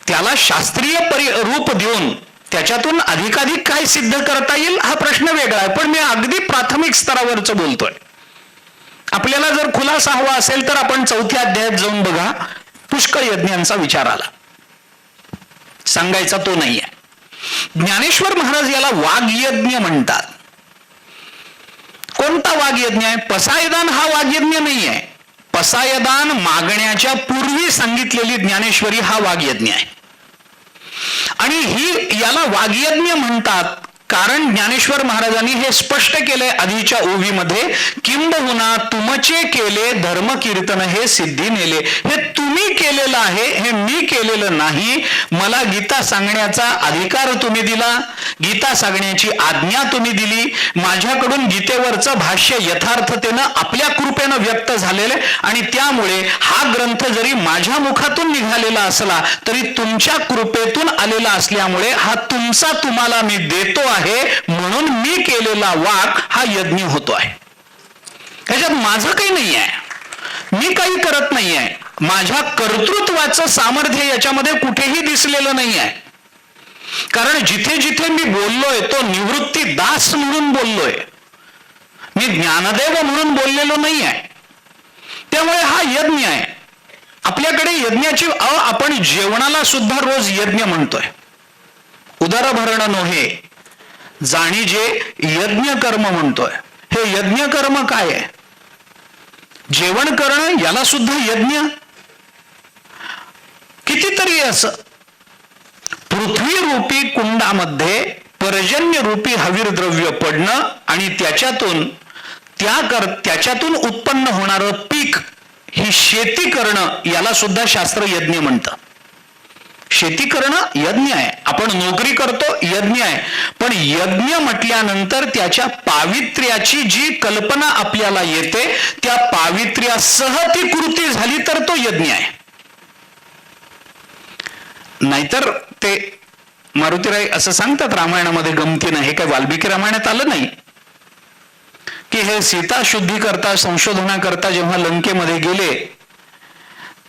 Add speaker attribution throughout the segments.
Speaker 1: त्याला शास्त्रीय रूप देऊन त्याच्यातून अधिकाधिक काय सिद्ध करता येईल हा प्रश्न वेगळा आहे, पण मी अगदी प्राथमिक स्तरावरच बोलतोय. आपल्याला जर खुलासा हवा असेल तर आपण 4थ्या अध्यायात जाऊन बघा, पुष्कळ यज्ञांचा विचार आला. सांगायचा तो नाहीये. ज्ञानेश्वर महाराज याला वाग्यज्ञ म्हणतात. कोणता वाग्यज्ञ आहे? पसायदान हा वाग्यज्ञ नाही आहे. पसायदान मागण्याच्या पूर्वी सांगितलेली ज्ञानेश्वरी हा वाग्यज्ञ आहे. आणि ही याला वाग्यज्ञ म्हणतात कारण ज्ञानेश्वर महाराजांनी हे स्पष्ट केलंय आधीच्या ओवीमध्ये, किंबहुना तुमचे केले धर्म कीर्तन हे सिद्धी नेले. हे तुम्ही केलेलं आहे, हे मी केलेलं नाही. मला गीता सांगण्याचा अधिकार तुम्ही दिला, गीता सांगण्याची आज्ञा तुम्ही दिली. माझ्याकडून गीतेवरचं भाष्य यथार्थतेनं आपल्या कृपेनं व्यक्त झालेलं, आणि त्यामुळे हा ग्रंथ जरी माझ्या मुखातून निघालेला असला तरी तुमच्या कृपेतून आलेला असल्यामुळे हा तुमचा तुम्हाला मी देतो आहे, म्हणून मी केलेला वाग हा यज्ञ होतो आहे. त्याच्यात माझं काही नाही आहे, मी काही करत नाही आहे. माझ्या कर्तृत्वाचं सामर्थ्य याच्यामध्ये कुठेही दिसलेलं नाही आहे. कारण जिथे जिथे मी बोललोय तो निवृत्ती दास म्हणून बोललोय, मी ज्ञानदेव म्हणून बोललेलो नाही आहे. त्यामुळे हा यज्ञ आहे. आपल्याकडे यज्ञाची आपण जेवणाला सुद्धा रोज यज्ञ म्हणतोय. उदर भरण नोहे जाणी जे यज्ञ कर्म म्हणतोय. हे यज्ञ कर्म काय आहे? जेवण करणं याला सुद्धा यज्ञ. कितीतरी असं पृथ्वी रूपी कुंडामध्ये पर्जन्य रूपी हवीर द्रव्य पडणं आणि त्याच्यातून उत्पन्न होणारं पीक ही शेती करणं याला सुद्धा शास्त्र यज्ञ म्हणतं. शेती करणं यज्ञ आहे. आपण नोकरी करतो यज्ञ आहे. पण यज्ञ म्हटल्यानंतर त्याच्या पावित्र्याची जी कल्पना आपल्याला येते त्या पावित्र्यासह ती कृती झाली तर तो यज्ञ आहे. नाहीतर ते मारुतीराय असं सांगतात रामायणामध्ये गमतीनं, हे काय वाल्मिकी रामायणात आलं नाही की हे सीता शुद्धी करता संशोधनाकरता जेव्हा लंकेमध्ये गेले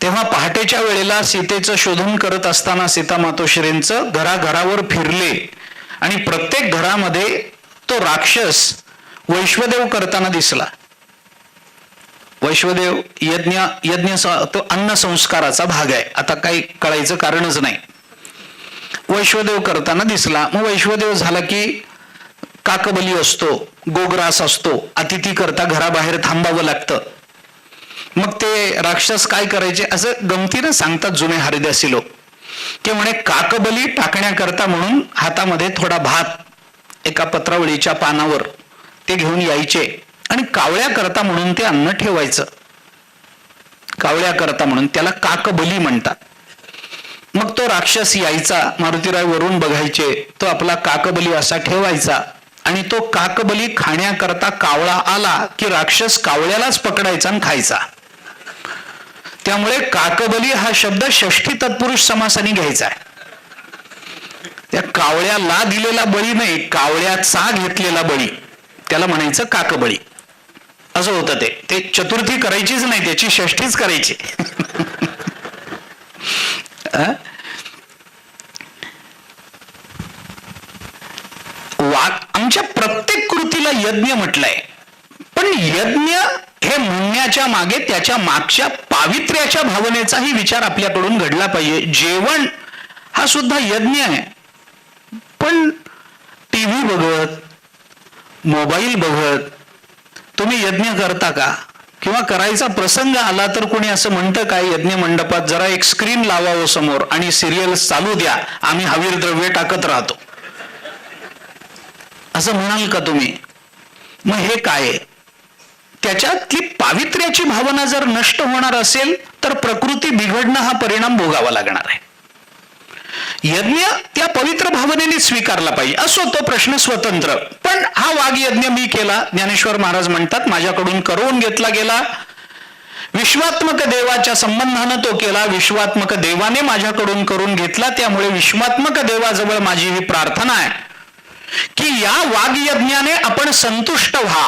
Speaker 1: तेव्हा पहाटेच्या वेळेला सीतेचं शोधन करत असताना सीता मातोश्रींचं घराघरावर फिरले आणि प्रत्येक घरामध्ये तो राक्षस वैश्वदेव करताना दिसला. वैश्वदेव यज्ञ तो अन्न संस्काराचा भाग आहे, आता काही कळायचं कारणच नाही. वैश्वदेव करताना दिसला. मग वैश्वदेव झाला की काकबली असतो, गोग्रास असतो, अतिथी करता घराबाहेर थांबावं लागतं. मग ते राक्षस काय करायचे असं गमतीनं सांगतात जुने हरिदासी लोक, की म्हणे काकबली टाकण्याकरता म्हणून हातामध्ये थोडा भात एका पत्रावळीच्या पानावर ते घेऊन यायचे आणि कावळ्या करता म्हणून ते अन्न ठेवायचं. कावळ्या करता म्हणून त्याला काकबली म्हणतात. मग तो राक्षस यायचा, मारुतीराय वरून बघायचे, तो आपला काकबली असा ठेवायचा आणि तो काकबली खाण्याकरता कावळा आला की राक्षस कावळ्यालाच पकडायचा आणि खायचा. त्यामुळे काकबली हा शब्द षष्ठी तत्पुरुष समासाने घ्यायचा आहे. त्या कावळ्याला दिलेला बळी नाही, कावळ्याचा घेतलेला बळी, त्याला म्हणायचं काकबळी. असं होतं ते चतुर्थी करायचीच नाही, त्याची षष्ठीच करायची. आमच्या प्रत्येक कृतीला यज्ञ म्हटलंय, पण यज्ञ हे म्हणण्याच्या मागे त्याच्या मागच्या पावित्र्याच्या भावनेचाही विचार आपल्याकडून घडला पाहिजे. जेवण हा सुद्धा यज्ञ आहे. पण टीव्ही बघत, मोबाईल बघत तुम्ही यज्ञ करता का? किंवा करायचा प्रसंग आला तर कोणी असं म्हणतं काय यज्ञ मंडपात जरा एक स्क्रीन लावावं समोर आणि सिरियल चालू द्या, आम्ही हवीर द्रव्य टाकत राहतो, असं म्हणाल का तुम्ही? मग हे काय? त्याच्यातली पावित्र्याची भावना जर नष्ट होणार असेल तर प्रकृती बिघडणं हा परिणाम भोगावा लागणार आहे. यज्ञ त्या पवित्र भावनेने स्वीकारला पाहिजे. असो तो प्रश्न स्वतंत्र, पण हा वाग्यज्ञ मी केला. ज्ञानेश्वर महाराज म्हणतात माझ्याकडून करवून घेतला गेला. विश्वात्मक देवाच्या संबंधानं तो केला, विश्वात्मक देवाने माझ्याकडून करून घेतला. त्यामुळे विश्वात्मक देवाजवळ माझी ही प्रार्थना आहे की या वाग्यज्ञाने आपण संतुष्ट व्हा.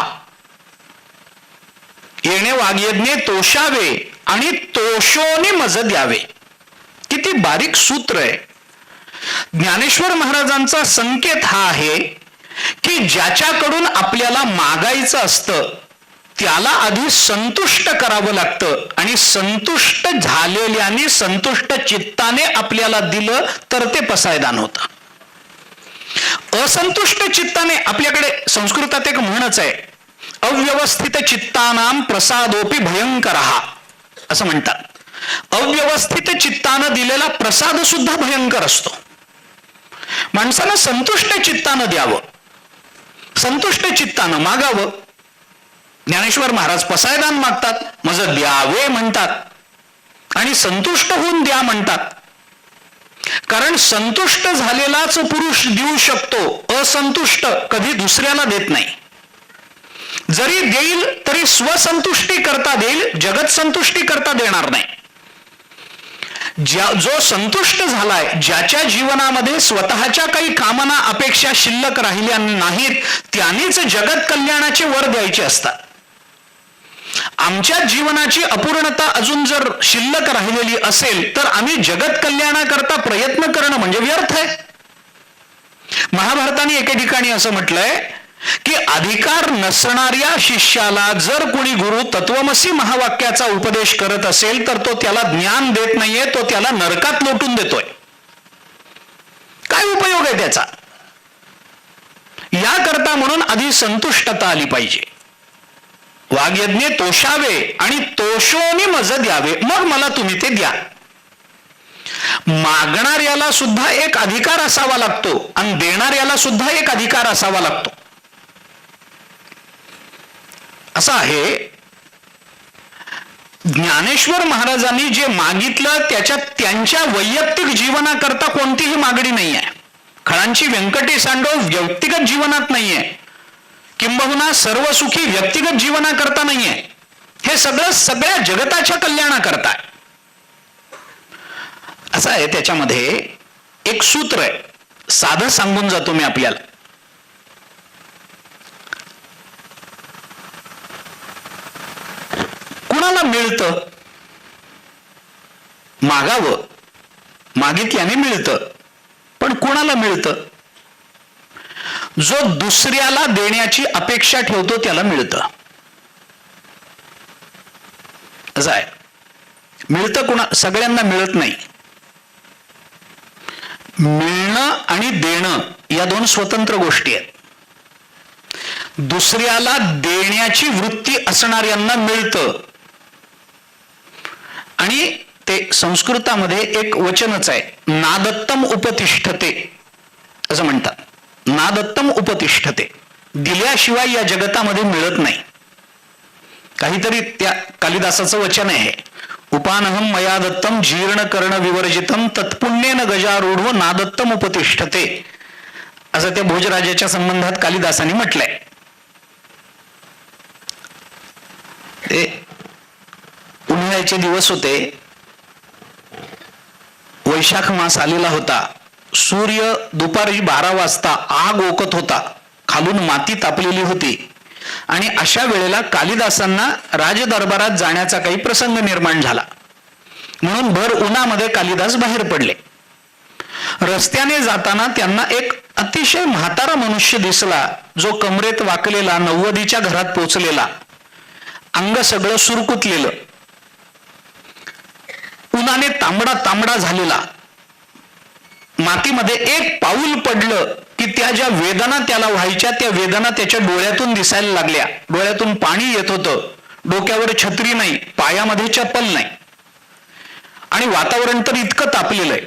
Speaker 1: येणे वाग्यज्ञे तोषावे आणि तोषोनी मज द्यावे. की किती बारीक सूत्र आहे. ज्ञानेश्वर महाराजांचा संकेत हा आहे की ज्याच्याकडून आपल्याला मागायचं असतं त्याला आधी संतुष्ट करावं लागतं, आणि संतुष्ट झालेल्याने, संतुष्ट चित्ताने आपल्याला दिलं तर ते पसायदान होतं. असंतुष्ट चित्ताने, आपल्याकडे संस्कृतात एक म्हणच आहे, अव्यवस्थित चित्तानाम प्रसादोपी भयंकरहा असं म्हणतात. अव्यवस्थित चित्तानं दिलेला प्रसाद सुद्धा भयंकर असतो. माणसानं संतुष्ट चित्तानं द्यावं, संतुष्ट चित्तानं मागावं. ज्ञानेश्वर महाराज पसायदान मागतात, माझं द्यावे म्हणतात आणि संतुष्ट होऊन द्या म्हणतात. कारण संतुष्ट झालेलाच पुरुष देऊ शकतो, असंतुष्ट कधी दुसऱ्याला देत नाही. जरी देईल तरी स्वसंतुष्टी करता देईल, जगत संतुष्टी करता देणार नाही. जो संतुष्ट झालाय, ज्याच्या जीवनामध्ये स्वतःच्या काही कामना अपेक्षा शिल्लक राहिल्या नाहीत, त्यांनीच जगत कल्याणाचे वर द्यायचे असतात. आमच्या जीवनाची अपूर्णता अजून जर शिल्लक राहिलेली असेल तर आम्ही जगत कल्याणाकरता प्रयत्न करणं म्हणजे व्यर्थ आहे. महाभारताने एके ठिकाणी असं म्हटलंय की अधिकार नसणाऱ्या शिष्याला जर कोणी गुरु तत्वमसी महावाक्याचा उपदेश करत असेल तर तो त्याला ज्ञान देत नाहीये, तो त्याला नरकात लोटून देतोय. काय उपयोग आहे त्याचा? याकरता म्हणून आधी संतुष्टता आली पाहिजे. वाग्यज्ञ तोषावे आणि तोषोनी मज द्यावे, मग मला तुम्ही ते द्या. मागणाऱ्याला सुद्धा एक अधिकार असावा लागतो आणि देणाऱ्याला सुद्धा एक अधिकार असावा लागतो. असं आहे. ज्ञानेश्वर महाराजांनी जे मागितलं त्याच्यात त्यांच्या वैयक्तिक जीवनाकरता कोणतीही मागणी नाही आहे. खळांची व्यंकटी सांडो व्यक्तिगत जीवनात नाहीये, किंबहुना सर्व सुखी व्यक्तिगत जीवनाकरता नाहीये. हे सगळं सगळ्या जगताच्या कल्याणाकरता आहे. असं आहे. त्याच्यामध्ये एक सूत्र आहे, साधं सांगून जातो मी आपल्याला. कुणाला मिळतं? मागावं, मागितल्याने मिळतं. पण कुणाला मिळतं? जो दुसऱ्याला देण्याची अपेक्षा ठेवतो त्याला मिळतं. असं आहे. मिळतं कुणा? सगळ्यांना मिळत नाही. मिळणं आणि देणं या दोन स्वतंत्र गोष्टी आहेत. दुसऱ्याला देण्याची वृत्ती असणाऱ्यांना मिळतं. आणि ते संस्कृतामध्ये एक वचनच आहे, नादत्तम उपतिष्ठते असं म्हणतात. नादत्तम उपतिष्ठते, दिल्याशिवाय या जगतामध्ये मिळत नाही. काहीतरी त्या कालिदासाचं वचन आहे, उपानहम मया दत्तम जीर्ण कर्ण विवर्जितम तत्पुण्येन गजारूढ नादत्तम उपतिष्ठते असं त्या भोजराजाच्या संबंधात कालिदासाने म्हटलंय. ते उन्हाळ्याचे दिवस होते, वैशाख मास आलेला होता. सूर्य दुपारी 12 वाजता आग ओकत होता, खालून माती तापलेली होती. आणि अशा वेळेला कालिदासांना राजदरबारात जाण्याचा काही प्रसंग निर्माण झाला. म्हणून भर उन्हामध्ये कालिदास बाहेर पडले. रस्त्याने जाताना त्यांना एक अतिशय म्हातारा मनुष्य दिसला, जो कमरेत वाकलेला, 90च्या घरात पोचलेला, अंग सगळं सुरकुतलेलं, उन्हाने तांबडा तांबडा झालेला. मातीमध्ये एक पाऊल पडलं की त्या ज्या वेदना त्याला व्हायच्या त्या वेदना त्याच्या डोळ्यातून दिसायला लागल्या. डोळ्यातून पाणी येत होतं. डोक्यावर छत्री नाही, पायामध्ये चप्पल नाही, आणि वातावरण तर इतकं तापलेलं आहे.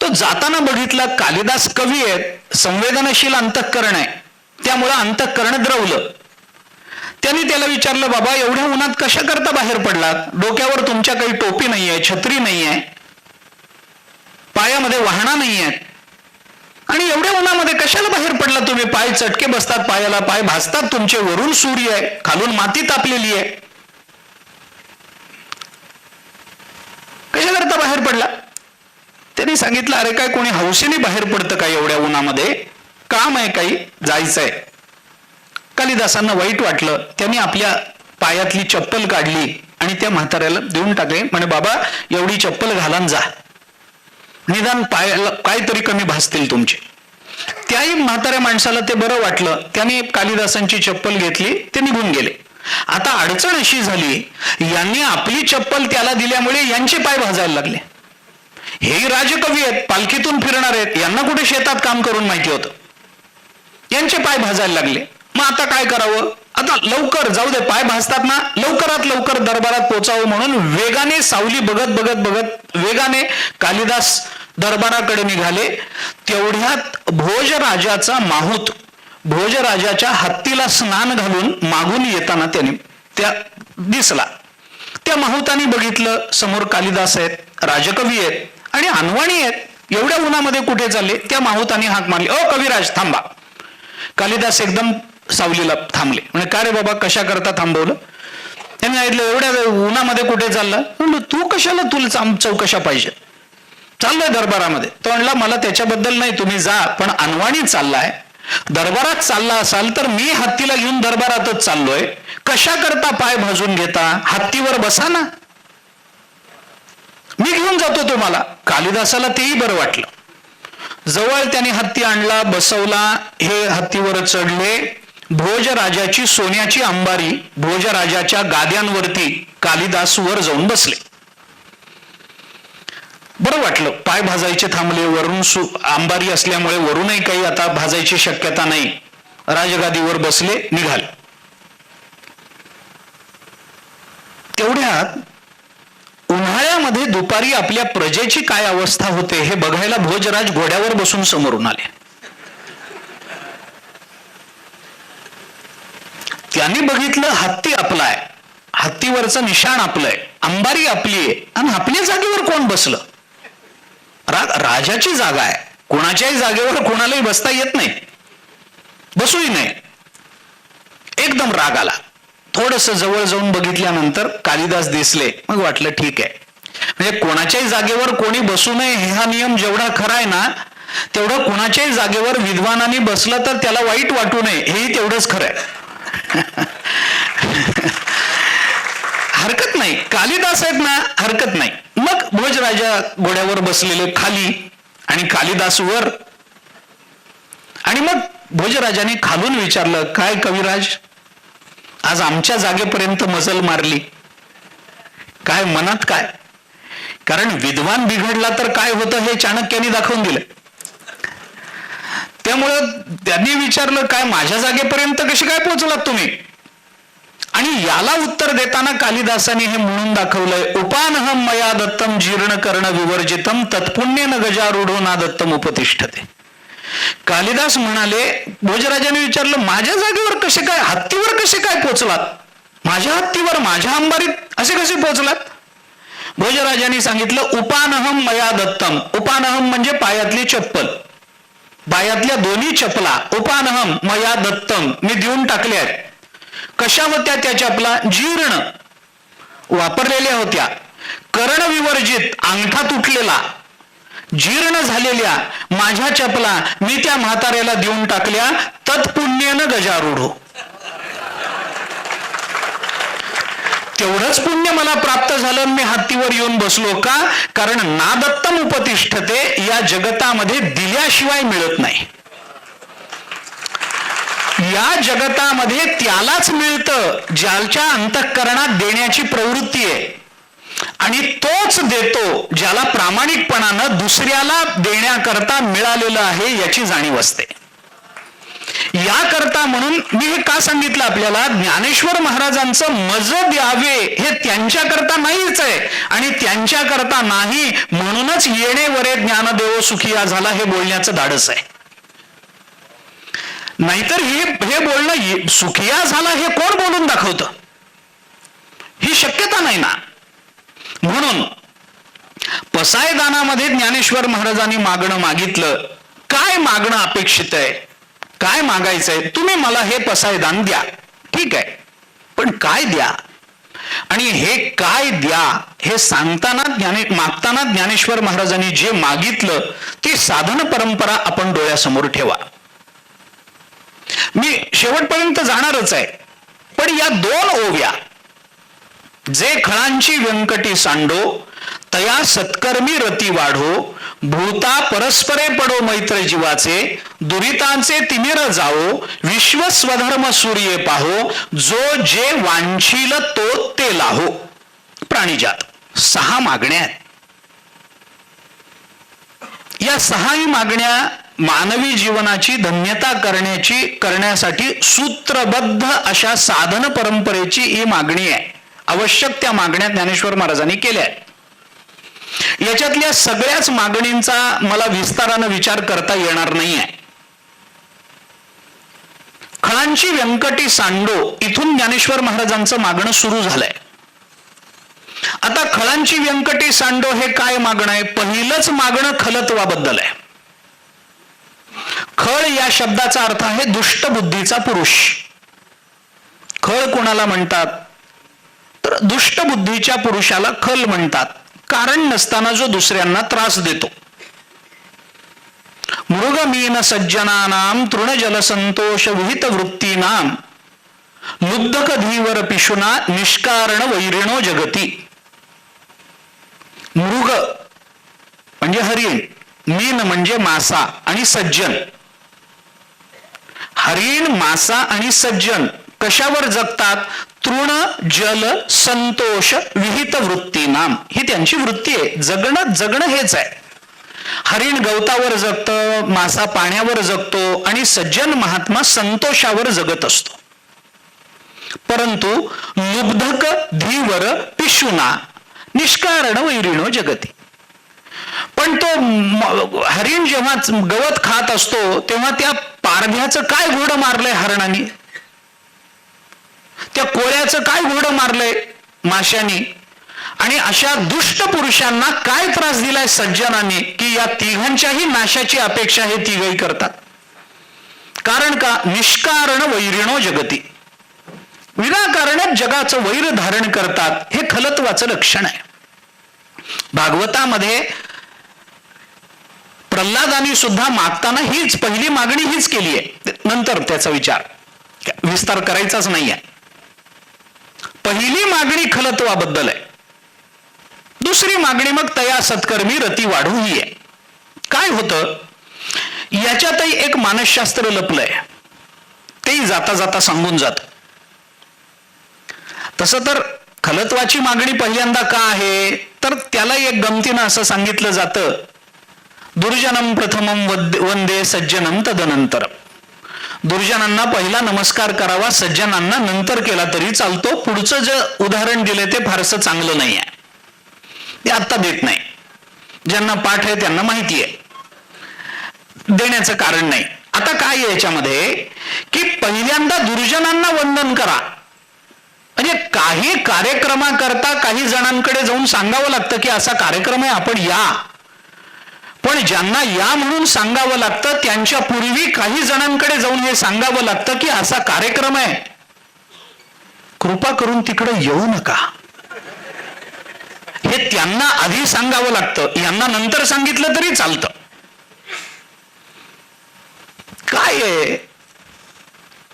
Speaker 1: तो जाताना बघितला, कालिदास कवी आहेत, संवेदनशील अंतःकरण आहे, त्यामुळं अंतःकरण द्रवलं. त्यांनी त्याला विचारलं, बाबा एवढ्या उन्हात कशा करता बाहेर पडलात? डोक्यावर तुमच्या काही टोपी नाहीये, छत्री नाहीये, पायामध्ये वाहना नाहीये, आणि एवढ्या उन्हामध्ये कशाला बाहेर पडला तुम्ही? पाय चटके बसतात, पायाला पाय भाजतात तुमचे, वरून सूर्य आहे, खालून माती तापलेली आहे, कशा करता बाहेर पडला? त्यांनी सांगितलं, अरे काय कोणी हौसेने बाहेर पडतं का एवढ्या उन्हामध्ये? काम आहे, काही जायचंय. कालिदासांना वाईट वाटलं. त्यांनी आपल्या पायातली चप्पल काढली आणि त्या म्हाताऱ्याला देऊन टाकले. म्हणे बाबा एवढी चप्पल घालान जा, निदान पायाला काहीतरी कमी भासतील तुमचे. त्याही म्हाताऱ्या माणसाला ते बरं वाटलं. त्याने कालिदासांची चप्पल घेतली, ते निघून गेले. आता अडचण अशी झाली, यांनी आपली चप्पल त्याला दिल्यामुळे यांचे पाय भाजायला लागले. हे राजकवी आहेत, पालखीतून फिरणार आहेत, यांना कुठे शेतात काम करून माहिती होतं. यांचे पाय भाजायला लागले. मग आता काय करावं? आता लवकर जाऊ दे, पाय भाजतात ना, लवकरात लवकर दरबारात पोचावं म्हणून वेगाने सावली बघत बघत बघत वेगाने कालिदास दरबाराकडे निघाले. तेवढ्यात भोजराजाचा माहूत भोजराजाच्या हत्तीला स्नान घालून मागून येताना त्याने त्या दिसला. त्या माहूताने बघितलं, समोर कालिदास आहेत, राजकवी आहेत आणि अनवाणी आहेत, एवढ्या उन्हामध्ये कुठे चालले? त्या माहूताने हाक मारली, ओ कविराज थांबा. कालिदास एकदम सावलीला थांबले. म्हणजे का रे बाबा, कशा करता थांबवलं? त्यांनी सांगितलं, एवढ्या उन्हामध्ये कुठे चालला? म्हणलं तू कशाला, तुला चौकशा पाहिजे? चाललोय दरबारामध्ये. तो म्हणला मला त्याच्याबद्दल नाही, तुम्ही जा, पण अनवाणी चाललाय, दरबारात चालला असाल तर मी हत्तीला घेऊन दरबारातच चाललोय, कशा करता पाय भाजून घेता? हत्तीवर बसा ना, मी घेऊन जातो तुम्हाला. कालिदासाला तेही बरं वाटलं. जवळ त्याने हत्ती आणला, बसवला, हे हत्तीवर चढले. भोजराजाची सोन्याची अंबारी भोजराजाच्या गाद्यांवरती कालिदास वर जाऊन बसले. बरं वाटलं, पाय भाजायचे थांबले. वरून अंबारी असल्यामुळे वरूनही काही आता भाजायची शक्यता नाही. राजगादीवर बसले, निघाले. तेवढ्यात उन्हाळ्यामध्ये दुपारी आपल्या प्रजेची काय अवस्था होते हे बघायला भोजराज घोड्यावर बसून समोरून आले. त्यांनी बघितलं, हत्ती आपलाय, हत्तीवरचं निशाण आपलंय, अंबारी आपली आहे, आणि आपल्या जागेवर कोण बसलं? राजाची जागा आहे, कोणाच्याही जागेवर कोणालाही बसता येत नाही, बसूही नाही. एकदम राग आला. थोडस जवळ जाऊन बघितल्यानंतर कालिदास दिसले. मग वाटलं ठीक आहे, म्हणजे कोणाच्याही जागेवर कोणी बसू नये हा नियम जेवढा खरा आहे ना, तेवढं कोणाच्याही जागेवर विद्वानांनी बसलं तर त्याला वाईट वाटू नये हेही तेवढंच खरं आहे. हरकत नाही, कालिदास आहेत ना, हरकत नाही. मग भोजराजा घोड्यावर बसलेले खाली आणि कालिदास वर. आणि मग भोजराजाने खालून विचारलं, काय कविराज, आज आमच्या जागेपर्यंत मजल मारली, काय मनात काय? कारण विद्वान बिघडला तर काय होतं हे चाणक्याने दाखवून दिलं. त्यामुळं त्यांनी विचारलं, काय माझ्या जागेपर्यंत कशी काय पोहोचलात तुम्ही? आणि याला उत्तर देताना कालिदासाने हे म्हणून दाखवलंय, उपानहम मया दत्तम जीर्ण कर्ण विवर्जितम तत्पुण्येन गजारूढो ना दत्तम उपतिष्ठते. कालिदास म्हणाले, भोजराजाने विचारलं, माझ्या जागेवर कसे काय, हत्तीवर कसे काय पोचलात? माझ्या हत्तीवर, माझ्या अंबारीत असे कसे पोचलात? भोजराजाने सांगितलं, उपानहम मया दत्तम. उपानहम म्हणजे पायातली चप्पल, पायातल्या दोन्ही चपला. उपानहम मया दत्तम, मी देऊन टाकल्या आहेत. कशा होत्या त्या चपला? जीर्ण, वापरलेल्या होत्या. कर्ण विवर्जित, अंगठा तुटलेला, जीर्ण झालेल्या माझ्या चपला मी त्या म्हाताऱ्याला देऊन टाकल्या. तत्पुण्येन गजारूढो, तेवढंच पुण्य मला प्राप्त झालं, मी हत्तीवर येऊन बसलो. का? कारण नादत्तम उपतिष्ठते, या जगतामध्ये दिल्याशिवाय मिळत नाही. या जगतामध्ये त्यालाच मिळतं ज्याच्या अंतःकरणात देण्याची प्रवृत्ती आहे, आणि तोच देतो ज्याला प्रामाणिकपणानं दुसऱ्याला देण्याकरता मिळालेलं आहे याची जाणीव असते. याकरता म्हणून मी हे का सांगितलं आपल्याला, ज्ञानेश्वर महाराजांचं मज द्यावे हे त्यांच्याकरता नाहीच आहे, आणि त्यांच्याकरता नाही म्हणूनच येणे वरे ज्ञानदेव सुखिया झाला हे बोलण्याचं धाडस आहे. नाहीतर हे बोलणं सुखिया झाला हे कोण बोलून दाखवतं? ही शक्यता नाही ना. म्हणून पसायदानामध्ये ज्ञानेश्वर महाराजांनी मागणं मागितलं. काय मागणं अपेक्षित आहे, काय मागायचंय? तुम्ही मला हे पसायदान द्या, ठीक आहे, पण काय द्या आणि हे काय द्या हे सांगताना मागताना ज्ञानेश्वर महाराजांनी जे मागितलं ती साधन परंपरा आपण डोळ्यासमोर ठेवा. मी शेवटपर्यंत जाणारच आहे, पण या दोन ओव्या जे खळांची व्यंकटी सांडो तया सत्कर्मी रती वाढो, भूता परस्परे पडो मैत्र जीवाचे, दुरितांचे तिमिर जावो, विश्व स्वधर्म सूर्ये पाहो, जो जे वांछील तो ते लाहो. प्राणिजात 6 मागण्या आहेत. या 6ही मागण्या मानवी जीवनाची धन्यता करण्यासाठी सूत्रबद्ध अशा साधन परंपरेची ही मागणी आहे. आवश्यक त्या मागण्या ज्ञानेश्वर महाराजांनी केल्या आहेत. याच्यातल्या सगळ्याच मागणींचा मला विस्तारानं विचार करता येणार नाही आहे. खळांची व्यंकटी सांडो इथून ज्ञानेश्वर महाराजांचं मागणं सुरू झालंय. आता खळांची व्यंकटी सांडो हे काय मागणं आहे? पहिलंच मागणं खलत्वाबद्दल आहे. खळ या शब्दाचा अर्थ आहे दुष्ट बुद्धीचा पुरुष. खळ कोणाला म्हणतात? तर दुष्ट बुद्धीच्या पुरुषाला खल म्हणतात. कारण नसताना जो दुसऱ्यांना त्रास देतो. मृगमीन सज्जनानाम तृणजल संतोष विहित वृत्तीनाम लुब्धक धीवर पिशुना निष्कारण वैरिणो जगती. मृग म्हणजे हरिण, मीन म्हणजे मासा आणि सज्जन. हरिण, मासा आणि सज्जन कशावर जगतात? तृण जल संतोष विहित वृत्ती नाम, ही त्यांची वृत्ती आहे. जगणं हेच आहे. हरिण गवतावर जगतं, मासा पाण्यावर जगतो आणि सज्जन महात्मा संतोषावर जगत असतो. परंतु लुब्धक धीवर पिशुना निष्कारण वैरिणो जगती. पण तो हरिण जेव्हा गवत खात असतो तेव्हा त्या पारध्याचं काय घोडं मारलंय हरणाने, त्या कोळ्याचं काय घोडं मारलंय माशाने, आणि अशा दुष्ट पुरुषांना काय त्रास दिलाय सज्जनाने की या तिघांच्याही नाशाची अपेक्षा हे तिघही करतात. कारण का? निष्कारण वैरिणो जगती, विनाकारण जगाचं वैर धारण करतात. हे खलत्वाचं लक्षण आहे. भागवतामध्ये प्रल्हादानी सुद्धा मागताना हीच पहिली मागणी हीच केली आहे. नंतर त्याचा विस्तार करायचाच नाहीये. पहिली मागणी खलत्वाबद्दल आहे. दुसरी मागणी मग तया सत्कर्मी रती वाढू ही आहे. काय होतं याच्यातही एक मानसशास्त्र लपलंय, तेही जाता जाता सांगून जात. तसं तर खलत्वाची मागणी पहिल्यांदा का आहे तर त्याला एक गमतीनं असं सांगितलं जातं, दुर्जनम प्रथमम वंदे सज्जनम तदनंतर. दुर्जनांना पहिला नमस्कार करावा, सज्जनांना नंतर केला तरी चालतो. पुढचं जे उदाहरण दिले ते फारसं चांगलं नाही आहे, ते आत्ता देत नाही. ज्यांना पाठ आहे त्यांना माहिती आहे, देण्याचं कारण नाही. आता काय आहे याच्यामध्ये की पहिल्यांदा दुर्जनांना वंदन करा. म्हणजे काही कार्यक्रमाकरता काही जणांकडे जाऊन सांगावं लागतं की असा कार्यक्रम आहे, आपण या. पण ज्यांना या म्हणून सांगावं लागतं त्यांच्या पूर्वी काही जणांकडे जाऊन हे सांगावं लागतं की असा कार्यक्रम आहे, कृपा करून तिकडे येऊ नका. हे त्यांना आधी सांगावं लागतं, यांना नंतर सांगितलं तरी चालतं. काय आहे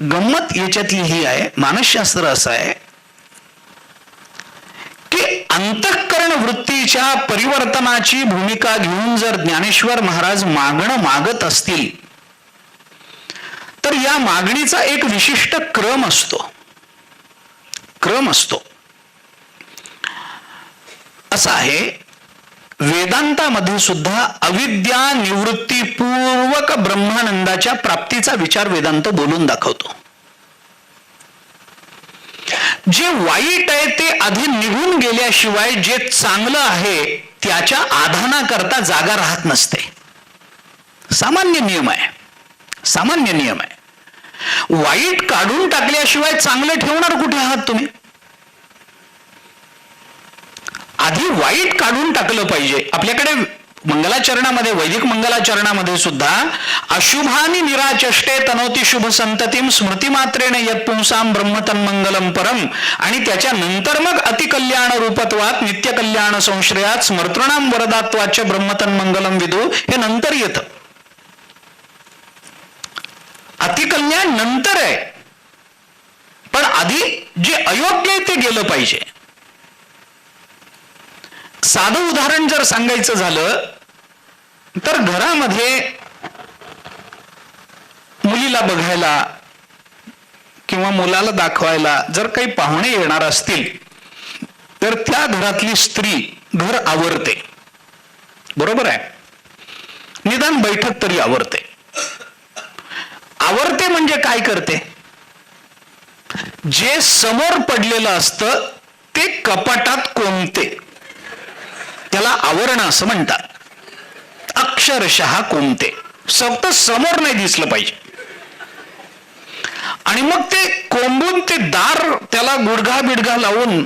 Speaker 1: गंमत याच्यातली ही आहे, मानसशास्त्र असं आहे की अंतःकरण वृत्तीच्या परिवर्तनाची भूमिका घेऊन जर ज्ञानेश्वर महाराज मागणं मागत असतील तर या मागणीचा एक विशिष्ट क्रम असतो. असा आहे, वेदांतामध्ये सुद्धा अविद्या निवृत्तीपूर्वक ब्रह्मानंदाच्या प्राप्तीचा विचार वेदांत बोलून दाखवतो. जे वाईट आहे ते आधी निघून गेल्याशिवाय जे चांगलं आहे त्याच्या आधानाकरता जागा राहत नसते. सामान्य नियम आहे. वाईट काढून टाकल्याशिवाय चांगलं ठेवणार कुठे आहात तुम्ही? आधी वाईट काढून टाकलं पाहिजे. आपल्याकडे मंगलाचरणामध्ये, वैदिक मंगलाचरणामध्ये सुद्धा अशुभानी निराचष्टे तनोती शुभ संततीम स्मृती मात्रेने यत पुंसाम ब्रह्मतन मंगलम परम, आणि त्याच्या नंतर मग अतिकल्याण रूपत्वात नित्य कल्याण संश्रयात स्मर्तृणाम वरदात्वाच्य ब्रह्मतन मंगलम विदू, हे नंतर येतं. अतिकल्याण नंतर आहे, पण आधी जे अयोग्य आहे ते गेलं पाहिजे. साधं उदाहरण जर सांगायचं झालं तर घरामध्ये मुलीला बघायला किंवा मुलाला दाखवायला जर काही पाहुणे येणार असतील तर त्या घरातली स्त्री घर आवरते, बरोबर आहे? निदान बैठक तरी आवरते. आवरते म्हणजे काय करते? जे समोर पडलेलं असतं ते कपाटात कोंबते, त्याला आवरणं असं म्हणतात. अक्षरशः कोंबते, फक्त समोर नाही दिसलं पाहिजे. आणि मग ते कोंबून ते दार त्याला गुडघा बिडघा लावून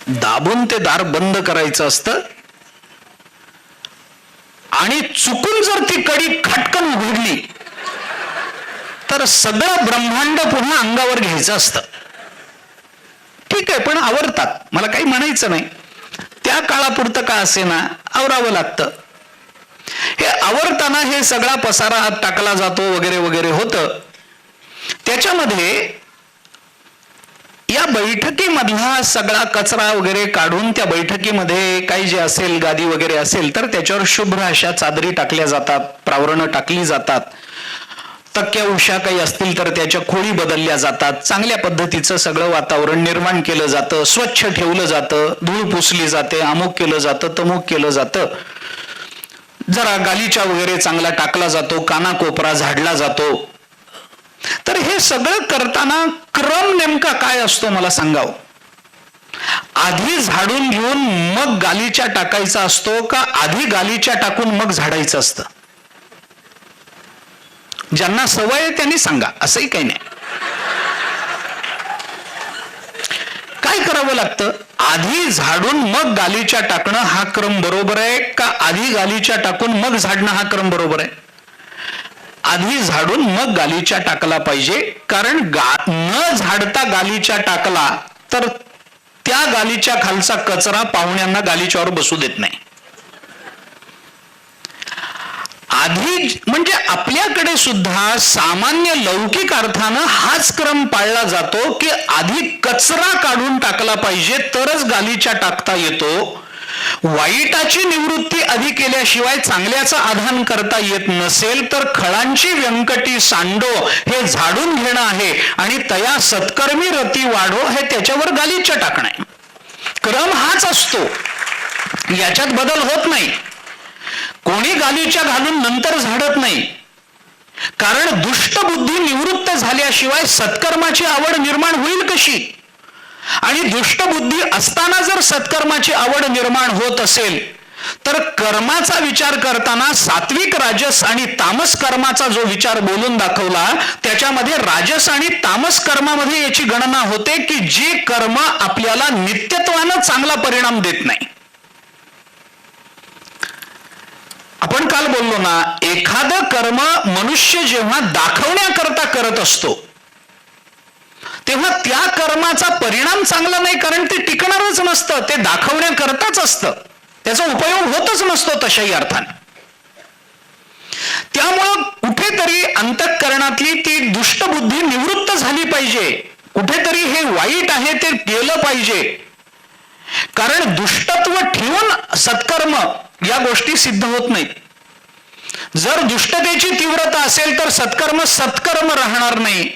Speaker 1: दाबून ते दार बंद करायचं असतं. आणि चुकून जर ती कडी खटकन उघडली तर सगळं ब्रह्मांड पुन्हा अंगावर घ्यायचं असतं. ठीक आहे, पण आवरतात, मला काही म्हणायचं नाही. त्या काळापुरतं का असेना आवरावं लागतं. हे आवरताना हे सगळा पसारा हात टाकला जातो वगैरे वगैरे होतं. त्याच्यामध्ये या बैठकीमधला सगळा कचरा वगैरे काढून त्या बैठकीमध्ये काही जे असेल, गादी वगैरे असेल तर त्याच्यावर शुभ्र अशा चादरी टाकल्या जातात, प्रावरणं टाकली जातात. तक्क्या उशा काही असतील तर त्याच्या खोळी बदलल्या जातात. चांगल्या पद्धतीचं सगळं वातावरण निर्माण केलं जातं, स्वच्छ ठेवलं जातं, धूळ पुसली जाते, अमुक केलं जातं, तमुक केलं जातं. जरा गालीचा वगैरे चांगला टाकला जातो, कानाकोपरा झाडला जातो. तर हे सगळं करताना क्रम नेमका काय असतो मला सांगावं? आधी झाडून घेऊन मग गालीचा टाकायचा असतो का आधी गालीचा टाकून मग झाडायचं असतं? ज्यांना सवय आहे त्यांनी सांगा, असंही काही नाही. काय करावं लागतं? आधी झाडून मग गालीचा टाकणं हा क्रम बरोबर आहे का आधी गालीचा टाकून मग झाडणं हा क्रम बरोबर आहे? आधी झाडून मग गालीचा टाकला पाहिजे, कारण न झाडता गालीचा टाकला तर त्या गालीच्या खालचा कचरा पाहुण्यांना गालीच्यावर बसू देत नाही. आधी म्हणजे आपल्याकडे सुद्धा सामान्य लौकिक अर्थानं हाच क्रम पाळला जातो की आधी कचरा काढून टाकला पाहिजे तरच गालीचा टाकता येतो. वाईटाची निवृत्ती आधी केल्याशिवाय चांगल्याचं आधान करता येत नसेल तर खळांची व्यंकटी सांडो हे झाडून घेणं आहे आणि तया सत्कर्मी रती वाढो हे त्याच्यावर गालीचा टाकणं आहे. क्रम हाच असतो, याच्यात बदल होत नाही. कोणी गालीच्या घालून नंतर झाडत नाही, कारण दुष्टबुद्धी निवृत्त झाल्याशिवाय सत्कर्माची आवड निर्माण होईल कशी? आणि दुष्टबुद्धी असताना जर सत्कर्माची आवड निर्माण होत असेल तर कर्माचा विचार करताना सात्विक, राजस आणि तामस कर्माचा जो विचार बोलून दाखवला त्याच्यामध्ये राजस आणि तामस कर्मामध्ये याची गणना होते की जे कर्म आपल्याला नित्यत्वानं चांगला परिणाम देत नाही. आपण काल बोललो ना, एखादं कर्म मनुष्य जेव्हा दाखवण्याकरता करत असतो तेव्हा त्या कर्माचा परिणाम चांगला नाही, कारण ते टिकणारच नसतं, ते दाखवण्याकरताच असतं, त्याचा उपयोग होतच नसतो तशाही अर्थाने. त्यामुळं कुठेतरी अंतःकरणातली ती दुष्टबुद्धी निवृत्त झाली पाहिजे, कुठेतरी हे वाईट आहे ते केलं पाहिजे. कारण दुष्टत्व ठेवून सत्कर्म या गोष्टी सिद्ध होत नाहीत. जर दुष्टतेची तीव्रता असेल तर सत्कर्म सत्कर्म राहणार नाही.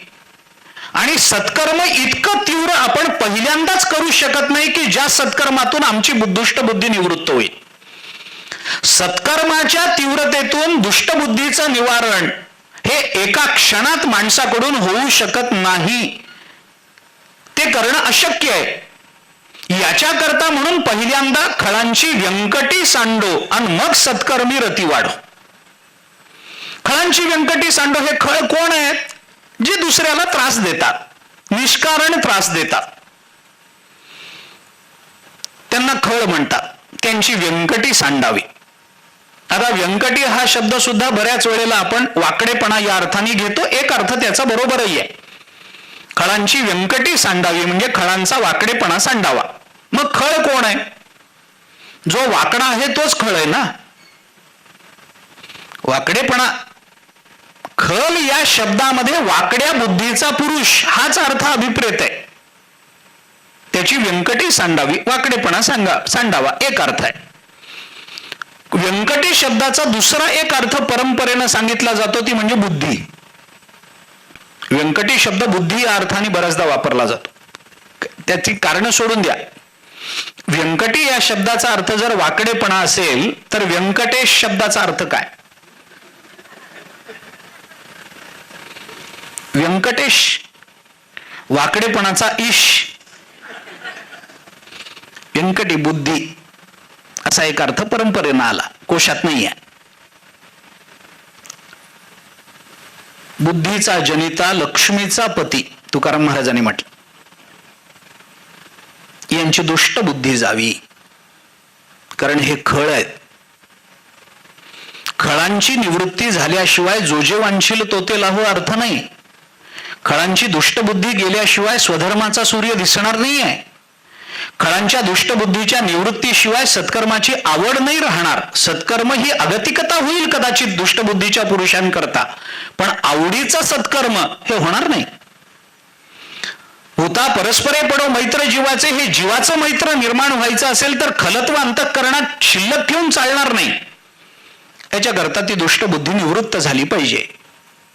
Speaker 1: आणि सत्कर्म इतकं तीव्र आपण पहिल्यांदाच करू शकत नाही की ज्या सत्कर्मातून आमची दुष्टबुद्धी निवृत्त होईल. सत्कर्माच्या तीव्रतेतून दुष्टबुद्धीचं निवारण हे एका क्षणात माणसाकडून होऊ शकत नाही, ते करणं अशक्य आहे. याच्याकरता म्हणून पहिल्यांदा खळांची व्यंकटी सांडो आणि मग सत्कर्मी रती वाढो. खळांची व्यंकटी सांडो हे खळ कोण आहेत? जे दुसऱ्याला त्रास देतात, निष्कारण त्रास देतात, त्यांना खळ म्हणतात. त्यांची व्यंकटी सांडावी. आता व्यंकटी हा शब्द सुद्धा बऱ्याच वेळेला आपण वाकडेपणा या अर्थाने घेतो. एक अर्थ त्याचा बरोबरही आहे. खळांची व्यंकटी सांडावी म्हणजे खळांचा वाकडेपणा सांडावा. मग खळ कोण आहे? जो वाकडा आहे तोच खळ आहे ना. वाकडेपणा, खल या शब्दामध्ये वाकड्या बुद्धीचा पुरुष हाच अर्थ अभिप्रेत आहे. त्याची व्यंकटी सांडावी, वाकडेपणा सांडावा, एक अर्थ आहे. व्यंकटी शब्दाचा दुसरा एक अर्थ परंपरेनं सांगितला जातो, ती म्हणजे बुद्धी. व्यंकटी शब्द बुद्धी या अर्थाने बऱ्याचदा वापरला जातो. त्याची कारण सोडून द्या. व्यंकटी या शब्दाचा अर्थ जर वाकडेपणा असेल तर व्यंकटेश शब्दाचा अर्थ काय? व्यंकटेश वाकडेपणाचा ईश, व्यंकटी बुद्धी असा एक अर्थ परंपरेनं आला, कोशात नाही आहे. बुद्धीचा जनिता लक्ष्मीचा पती तुकाराम महाराजांनी म्हटलं. यांची दुष्ट बुद्धी जावी, कारण हे खळ आहेत. खळांची निवृत्ती झाल्याशिवाय जो जे वांछील तो ते लाहो अर्थ नाही. खळांची दुष्टबुद्धी गेल्याशिवाय स्वधर्माचा सूर्य दिसणार नाहीये. खळांच्या दुष्टबुद्धीच्या निवृत्तीशिवाय सत्कर्माची आवड नाही राहणार. सत्कर्म ही अगतिकता होईल कदाचित दुष्टबुद्धीच्या पुरुषांकरता, पण आवडीचं सत्कर्म हे होणार नाही. होता परस्परे पडो मैत्र जीवाचे, हे जीवाचं मैत्र निर्माण व्हायचं असेल तर खलत्व अंतःकरणात शिल्लक ठेवून चालणार नाही. याच्याकरता ती दुष्टबुद्धी निवृत्त झाली पाहिजे.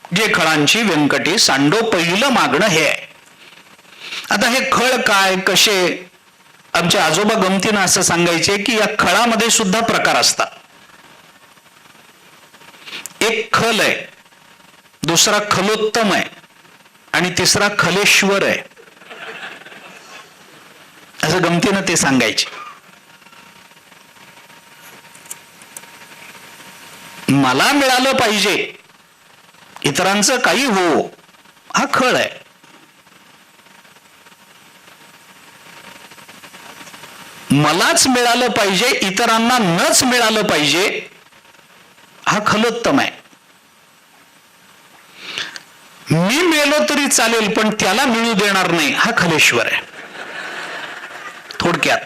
Speaker 1: जे खळांची व्यंकटी सांडो पहिलं मागणं हे आहे. आता हे खळ काय, कसे? आमचे आजोबा गमतीनं असं सांगायचे की या खळामध्ये सुद्धा प्रकार असतात. एक खल आहे, दुसरा खलोत्तम आहे आणि तिसरा खलेश्वर आहे, असं गमतीनं ते सांगायचे. मला मिळालं पाहिजे, इतरांचं काही हो, हा खळ आहे. मलाच मिळालं पाहिजे, इतरांना नच मिळालं पाहिजे, हा खलोत्तम आहे. मी मेलो तरी चालेल पण त्याला मिळू देणार नाही, हा खलेश्वर आहे. थोडक्यात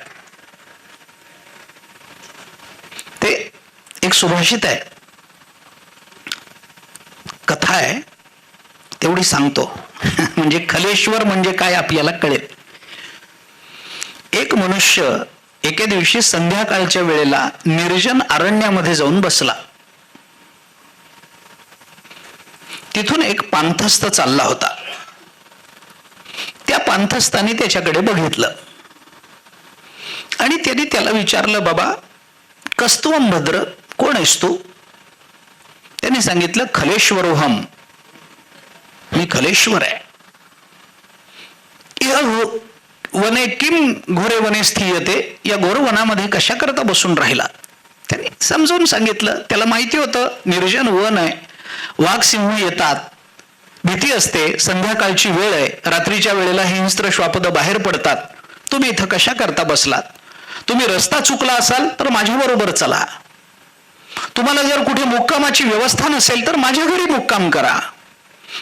Speaker 1: ते एक सुभाषित आहे, कथा आहे, तेवढी सांगतो म्हणजे खलेश्वर म्हणजे काय आपल्याला कळेल. एक मनुष्य एके दिवशी संध्याकाळच्या वेळेला निर्जन अरण्यामध्ये जाऊन बसला. तिथून एक पांथस्थ चालला होता. त्या पांथस्थाने त्याच्याकडे बघितलं आणि त्यांनी त्याला विचारलं, बाबा कस्तुवम भद्र, कोण आहेस तू? त्यांनी सांगितलं, खलेश्वरोहम, मी खलेश्वर आहे. वने किम घोरे वने स्थीयते, या घोरवनामध्ये कशा करता बसून राहिला? त्यांनी समजून सांगितलं. त्याला माहिती होतं निर्जन वन आहे, वाघ सिंह येतात, भीती असते, संध्याकाळची वेळ आहे, रात्रीच्या वेळेला हिंस्त्र श्वापद बाहेर पडतात, तुम्ही इथं कशा करता बसलात? तुम्ही रस्ता चुकला असाल तर माझ्या बरोबर चला. तुम्हाला जर कुठे मुक्कामाची व्यवस्था नसेल तर माझ्या घरी मुक्काम करा,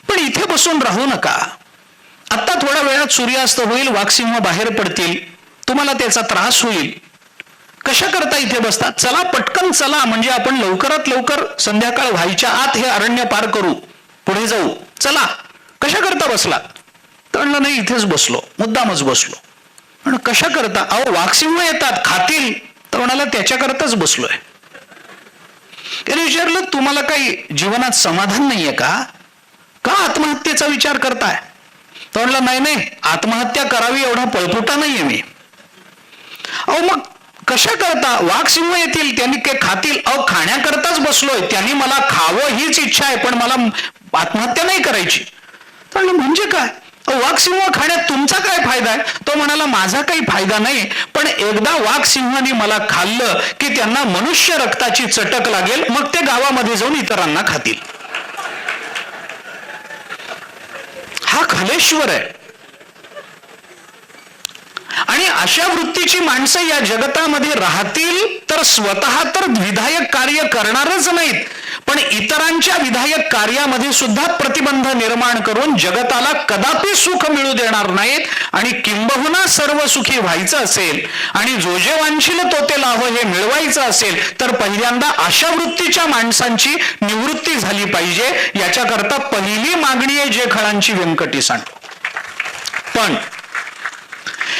Speaker 1: पण इथे बसून राहू नका. आता थोड्या वेळात सूर्यास्त होईल, वाघसिंह बाहेर पडतील, तुम्हाला त्याचा त्रास होईल. कशा करता इथे बसतात? चला पटकन चला, म्हणजे आपण लवकरात लवकर संध्याकाळ व्हायच्या आत हे अरण्य पार करू, पुढे जाऊ. चला, कशा करता बसलात? तर म्हणलं नाही, इथेच बसलो, मुद्दामच बसलो. म्हणून कशा करता? अहो वाघसिंह येतात, खातील. तर म्हणाला त्याच्याकरताच बसलोय. त्याने विचारलं, तुम्हाला काही जीवनात समाधान नाहीये का? आत्महत्येचा विचार करताय? तो म्हणला नाही नाही, आत्महत्या करावी एवढा पळपुटा नाहीये मी. अहो मग कशा करता? वाघसिंह येतील, त्यांनी काय खातील. अहो खाण्याकरताच बसलोय, त्यांनी मला खावं हीच इच्छा आहे, पण मला आत्महत्या नाही करायची. तर म्हणजे काय? वाघसिंह खाण्यात तुमचा काय फायदा आहे? तो म्हणाला, माझा काही फायदा नाही, पण एकदा वाघसिंहाने मला खाल्लं की त्यांना मनुष्य रक्ताची चटक लागेल, मग ते गावामध्ये जाऊन इतरांना खातील. हा खलेश्वर आहे. आणि अशा वृत्तीची माणसं या जगतामध्ये राहतील तर स्वतः तर विधायक कार्य करणारच नाहीत, पण इतरांच्या विधायक कार्यामध्ये सुद्धा प्रतिबंध निर्माण करून जगताला कदापि सुख मिळू देणार नाहीत. आणि किंबहुना सर्व सुखी व्हायचं असेल आणि जो जे वांछील तो ते लाभ हे मिळवायचं असेल तर पहिल्यांदा अशा वृत्तीच्या माणसांची निवृत्ती झाली पाहिजे. याच्याकरता पहिली मागणी आहे जे खळांची व्यंकटी सांडो. पण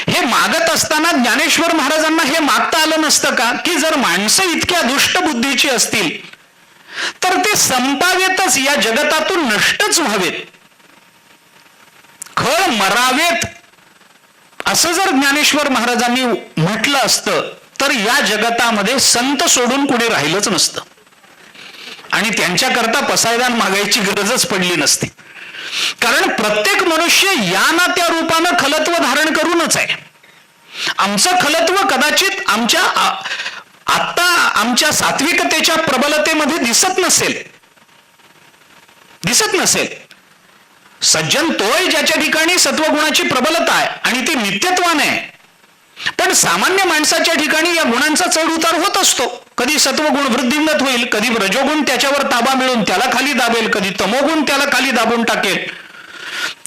Speaker 1: हे मागत असताना ज्ञानेश्वर महाराजांना हे मागता आलं नसतं का, की जर माणसं इतक्या दुष्ट बुद्धीची असतील तर ते संपावेतच, या जगतातून नष्टच व्हावेत, खळ मरावेत, असं जर ज्ञानेश्वर महाराजांनी म्हटलं असतं तर या जगतामध्ये संत सोडून कुणी राहिलंच नसतं आणि त्यांच्याकरता पसायदान मागायची गरजच पडली नसती. कारण प्रत्येक मनुष्य या ना त्या रूपानं खलत्व धारण करूनच आहे. आमचं खलत्व कदाचित आत्ता आमच्या सात्विकतेच्या प्रबलतेमध्ये दिसत नसेल. सज्जन तोय ज्याच्या ठिकाणी सत्वगुणाची प्रबलता आहे आणि ती नित्यत्वाने आहे. पण सामान्य माणसाच्या ठिकाणी या गुणांचा चढ उतार होत असतो. कधी सत्वगुण वृद्धिंगत होईल, कधी रजोगुण त्याच्यावर ताबा मिळून त्याला खाली दाबेल, कधी तमोगुण त्याला खाली दाबून टाकेल.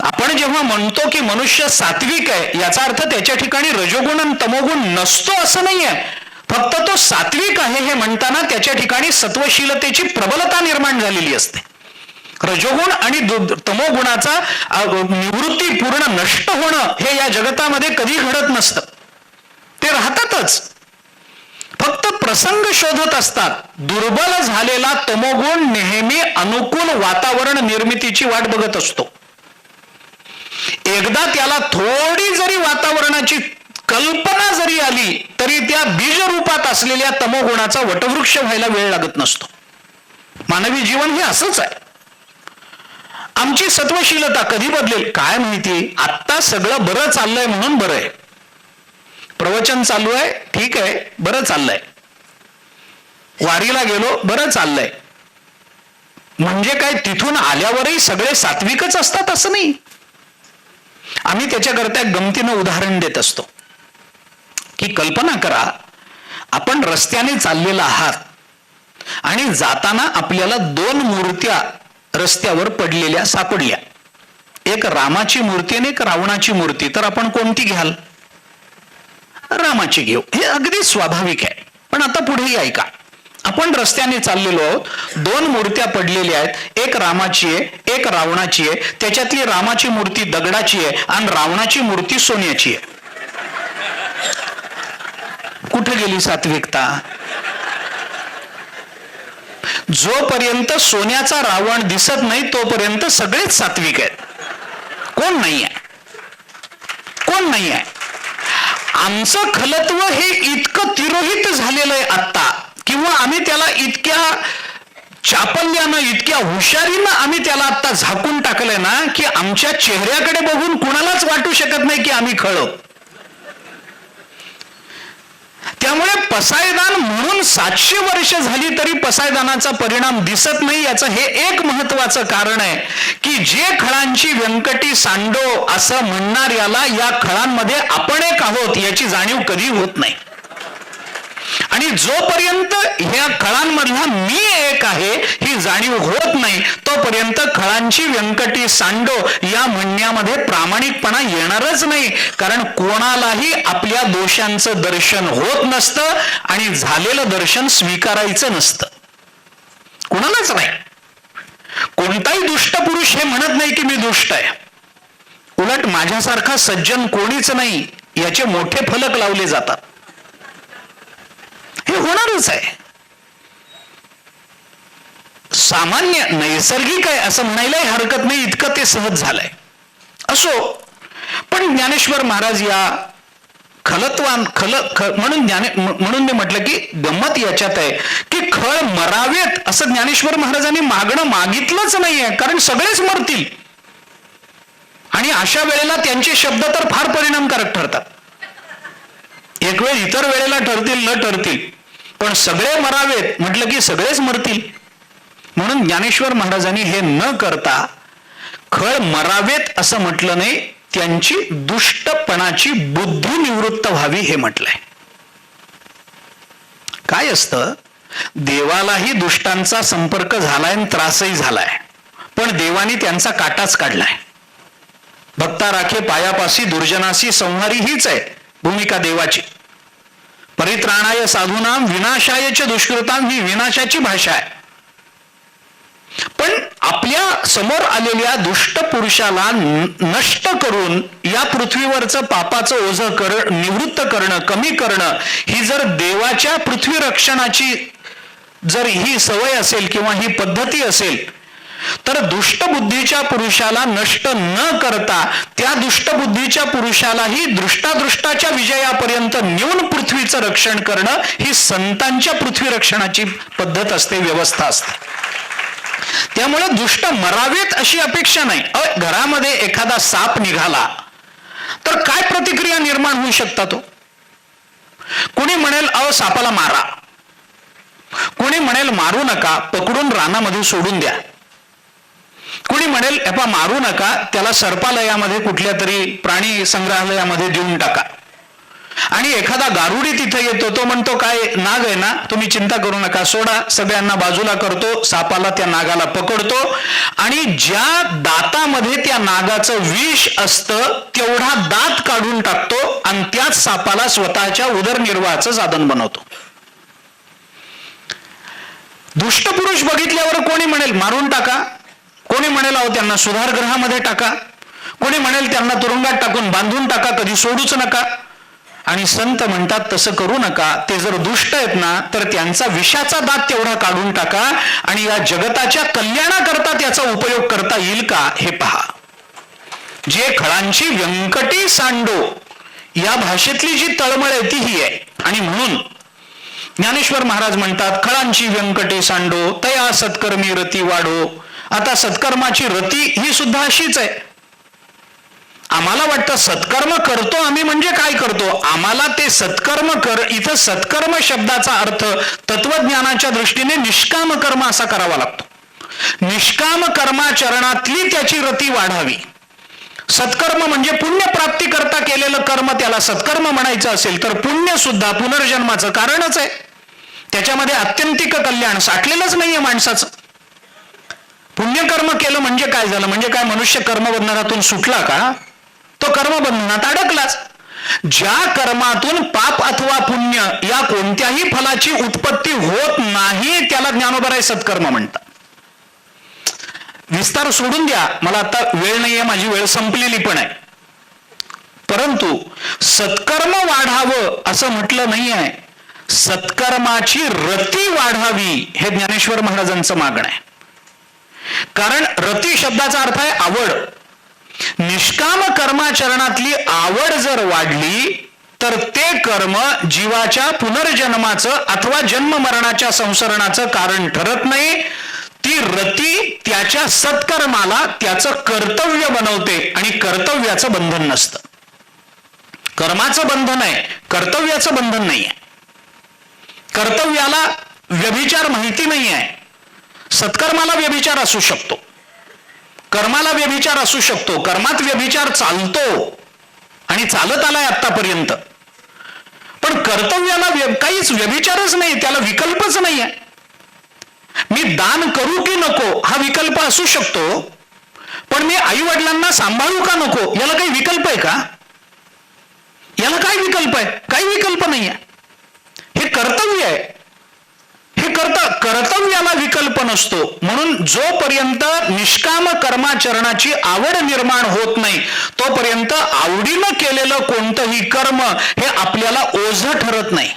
Speaker 1: आपण जेव्हा म्हणतो की मनुष्य सात्विक आहे, याचा अर्थ त्याच्या ठिकाणी रजोगुण आणि तमोगुण नसतो असं नाही आहे. फक्त तो सात्विक आहे हे म्हणताना त्याच्या ठिकाणी सत्वशीलतेची प्रबलता निर्माण झालेली असते. रजोगुण आणि तमोगुणाचा निवृत्ती पूर्ण नष्ट होणं हे या जगतामध्ये कधी घडत नसतं. ते राहतातच, फक्त प्रसंग शोधत असतात. दुर्बल झालेला तमोगुण नेहमी अनुकूल वातावरण निर्मितीची वाट बघत असतो. एकदा त्याला थोडी जरी वातावरणाची कल्पना जरी आली तरी त्या बीजरूपात असलेल्या तमोगुणाचा वटवृक्ष व्हायला वेळ लागत नसतो. मानवी जीवन हे असंच आहे. आमची सत्वशीलता कधी बदलेल काय माहिती. आत्ता सगळं बरं चाललंय म्हणून बरं आहे. प्रवचन चालू आहे, ठीक आहे, बरं चाललंय. वारीला गेलो, बरं चाललंय. म्हणजे काय तिथून आल्यावरही सगळे सात्विकच असतात असं नाही. आम्ही त्याच्याकरता एक गमतीनं उदाहरण देत असतो की कल्पना करा, आपण रस्त्याने चाललेला आहात आणि जाताना आपल्याला 2 मूर्त्या रस्त्यावर पडलेल्या सापडल्या. एक रामाची मूर्ती आणि एक रावणाची मूर्ती. तर आपण कोणती घ्याल? रामाची घेऊ. हे अगदी स्वाभाविक आहे. पण आता पुढेही ऐका. आपण रस्त्याने चाललेलो आहोत, 2 मूर्त्या पडलेल्या आहेत. एक रामाची आहे, एक रावणाची आहे. त्याच्यातली रामाची मूर्ती दगडाची आहे आणि रावणाची मूर्ती सोन्याची आहे. कुठे गेली सात्विकता? जोपर्यंत सोन्याचा रावण दिसत नाही तोपर्यंत सगळेच सात्विक आहेत. कोण नाही आहे? कोण नाही आहे? आमचं खलत्व हे इतकं तिरोहित झालेलं आहे आत्ता, किंवा आम्ही त्याला इतक्या चापल्यानं, इतक्या हुशारीनं आम्ही त्याला आत्ता झाकून टाकलंय ना की आमच्या चेहऱ्याकडे बघून कुणालाच वाटू शकत नाही की आम्ही खळ. त्यामुळे पसायदान म्हणून 700 वर्ष झाली तरी पसायदानाचा परिणाम दिसत नाही. याचं हे एक महत्वाचं कारण आहे की जे खळांची व्यंकटी सांडो असं म्हणणाऱ्याला या खळांमध्ये आपण एक आहोत याची जाणीव कधी होत नाही. आणि जोपर्यंत ह्या खळांमधला मी एक आहे ही जाणीव होत नाही तोपर्यंत खळांची व्यंकटी सांडो या म्हणण्यामध्ये प्रामाणिकपणा येणारच नाही. कारण कोणालाही आपल्या दोषांचं दर्शन होत नसतं आणि झालेलं दर्शन स्वीकारायचं नसतं. कोणालाच नाही. कोणताही दुष्ट पुरुष हे म्हणत नाही की मी दुष्ट आहे. उलट माझ्यासारखा सज्जन कोणीच नाही याचे मोठे फलक लावले जातात. हे होणारच आहे. सामान्य नैसर्गिक आहे असं म्हणायलाही हरकत नाही, इतकं ते सहज झालंय. असो, पण ज्ञानेश्वर महाराज या म्हणून मी म्हटलं की गंमत याच्यात आहे की खळ मरावेत असं ज्ञानेश्वर महाराजांनी मागणं मागितलंच नाहीये. कारण सगळेच मरतील आणि अशा वेळेला त्यांचे शब्द तर फार परिणामकारक ठरतात. एक वेळ इतर वेळेला ठरतील न ठरतील, पण सगळे मरावेत म्हटलं की सगळेच मरतील. म्हणून ज्ञानेश्वर महाराजांनी हे न करता खळ मरावेत असं म्हटलं नाही, त्यांची दुष्टपणाची बुद्धी निवृत्त व्हावी हे म्हटलंय. काय असतं, देवालाही दुष्टांचा संपर्क झालाय आणि त्रासही झालाय, पण देवानी त्यांचा काटाच काढलाय. भक्ता राखे पायापासी दुर्जनासी संहारी हीच आहे भूमिका देवाची. परित्राणाय साधूनाम विनाशायच दुष्कृताम ही विनाशाची भाषा आहे. पण आपल्या समोर आलेल्या दुष्ट पुरुषाला नष्ट करून या पृथ्वीवरचं पापाचं ओझं निवृत्त करणं, कमी करणं, ही जर देवाच्या पृथ्वी रक्षणाची जर ही सवय असेल किंवा ही पद्धती असेल, तर दुष्टबुद्धीच्या पुरुषाला नष्ट न करता त्या दुष्टबुद्धीच्या पुरुषालाही दृष्टादृष्टाच्या विजयापर्यंत नेऊन पृथ्वीचं रक्षण करणं ही संतांच्या पृथ्वी रक्षणाची पद्धत असते, व्यवस्था असते. त्यामुळे दुष्ट मरावेत अशी अपेक्षा नाही. घरामध्ये एखादा साप निघाला तर काय प्रतिक्रिया निर्माण होऊ शकतात? कोणी म्हणेल सापाला मारा, कोणी म्हणेल मारू नका, पकडून रानामध्ये सोडून द्या, कोणी म्हणेल मारू नका, त्याला सर्पालयामध्ये कुठल्या तरी प्राणी संग्रहालयामध्ये देऊन टाका. आणि एखादा गारुडी तिथे येतो, तो म्हणतो काय नाग आहे ना, तुम्ही चिंता करू नका, सोडा, सगळ्यांना बाजूला करतो, सापाला त्या नागाला पकडतो आणि ज्या दातामध्ये त्या नागाचं विष असतं तेवढा दात काढून टाकतो आणि त्याच सापाला स्वतःच्या उदरनिर्वाहाचं साधन बनवतो. दुष्ट पुरुष बघितल्यावर कोणी म्हणेल मारून टाका, कोणी म्हणेल त्यांना सुधारगृहामध्ये टाका, कोणी म्हणेल त्यांना तुरुंगात टाकून बांधून टाका, कधी सोडूच नका. आणि संत म्हणतात तसं करू नका, ते जर दुष्ट आहेत ना तर त्यांचा विषाचा दात तेवढा काढून टाका आणि या जगताच्या कल्याणाकरता त्याचा उपयोग करता येईल का हे पहा. जे खळांची व्यंकटी सांडो या भाषेतली जी तळमळ आहे ती ही आहे. आणि म्हणून ज्ञानेश्वर महाराज म्हणतात, खळांची व्यंकटी सांडो तया सत्कर्मी रती वाढो. आता सत्कर्माची रती ही सुद्धा अशीच आहे. आम्हाला वाटतं सत्कर्म करतो आम्ही, म्हणजे काय करतो? आम्हाला ते सत्कर्म इथं सत्कर्म शब्दाचा अर्थ तत्वज्ञानाच्या दृष्टीने निष्काम कर्म असा करावा लागतो. निष्काम कर्माचरणातली त्याची रती वाढावी. सत्कर्म म्हणजे पुण्यप्राप्ती करता केलेलं कर्म, त्याला सत्कर्म म्हणायचं असेल तर पुण्य सुद्धा पुनर्जन्माचं कारणच आहे. त्याच्यामध्ये आत्यंतिक कल्याण साठलेलंच नाहीये माणसाचं. पुण्यकर्म केलं म्हणजे काय झालं? म्हणजे काय मनुष्य कर्मबंधनातून सुटला का? तो कर्मबंधनात अडकलाच. ज्या कर्मातून पाप अथवा पुण्य या कोणत्याही फलाची उत्पत्ती होत नाही त्याला ज्ञानोबराय सत्कर्म म्हणतात. विस्तार सोडून द्या, मला आता वेळ नाहीये, माझी वेळ संपलेली पण आहे. परंतु सत्कर्म वाढावं असं म्हटलं नाही आहे, सत्कर्माची रती वाढावी हे ज्ञानेश्वर महाराजांचं मागणं आहे. कारण रती शब्दाचा अर्थ आहे आवड. निष्काम कर्माचरणातली आवड जर वाढली तर ते कर्म जीवाच्या पुनर्जन्माचं अथवा जन्म मरणाच्या संसरणाचं कारण ठरत नाही. ती रती त्याच्या सत्कर्माला त्याचं कर्तव्य बनवते आणि कर्तव्याचं बंधन नसतं. कर्माचं बंधन आहे, कर्तव्याचं बंधन नाही आहे. कर्तव्याला व्यभिचार माहिती नाही आहे. सत्कर्माला व्यभिचार असू शकतो, कर्माला व्यभिचार असू शकतो, कर्मात व्यभिचार चालतो आणि चालत आलाय आतापर्यंत. पण कर्तव्याला काहीच व्यभिचारच नाही, त्याला विकल्पच नाही आहे. मी दान करू की नको हा विकल्प असू शकतो, पण मी आई वडिलांना सांभाळू का नको याला काही विकल्प आहे का? याला काय विकल्प आहे? काही विकल्प नाही आहे. हे कर्तव्य आहे. हे कर्तव्याला विकल्प नसतो. म्हणून जोपर्यंत निष्काम कर्माचरणाची आवड निर्माण होत नाही तोपर्यंत आवडीनं केलेलं कोणतंही कर्म हे आपल्याला ओझं ठरत नाही.